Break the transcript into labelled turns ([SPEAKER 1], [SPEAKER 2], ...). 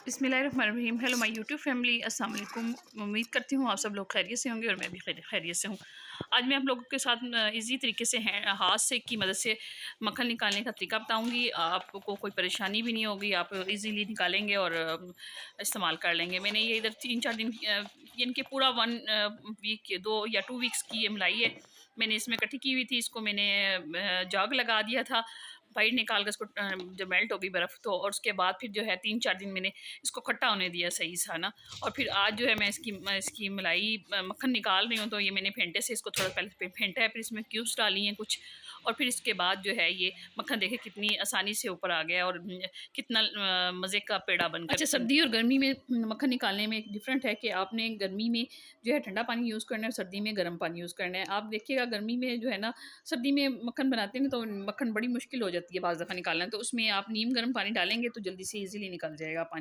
[SPEAKER 1] बिस्मिल्लाहिर्रहमानिर्रहीम। Hello my YouTube family, अस्सलाम वालेकुम। उम्मीद करती हूँ आप सब लोग खैरियत से होंगे और मैं भी खैरियत से हूँ। आज मैं आप लोगों के साथ इजी तरीके से हाथ से की मदद से मक्खन निकालने का तरीका बताऊँगी। आपको कोई परेशानी भी नहीं होगी, आप इजीली निकालेंगे और इस्तेमाल कर लेंगे। मैंने ये इधर 3-4 दिन यानी कि पूरा 1 वीक 2 या 2 वीक्स की ये मलाई है, मैंने इसमें इकट्ठी की हुई थी। इसको मैंने जग लगा दिया था, वाइट निकाल कर इसको जब मेल्ट होगी बर्फ़ तो, और उसके बाद फिर जो है 3-4 दिन मैंने इसको खट्टा होने दिया सही सा ना। और फिर आज जो है मैं इसकी मलाई मक्खन निकाल रही हूँ। तो ये मैंने फेंटे से इसको थोड़ा पहले फेंटा है, फिर इसमें क्यूब्स डाली हैं कुछ, और फिर इसके बाद जो है ये मक्खन देखे कितनी आसानी से ऊपर आ गया और कितना मज़े का पेड़ा बनकर। अच्छा, सर्दी और गर्मी में मक्खन निकालने में एक डिफरेंट है कि आपने गर्मी में जो है ठंडा पानी यूज़ करना है और सर्दी में गर्म पानी यूज़ करना है। आप देखिएगा गर्मी में जो है ना, सर्दी में मक्खन बनाते हैं तो मक्खन बड़ी मुश्किल हो जाती है बाज़ दफ़ा निकालना, तो उसमें आप नीम गर्म पानी डालेंगे तो जल्दी से ईज़िली निकल जाएगा पानी।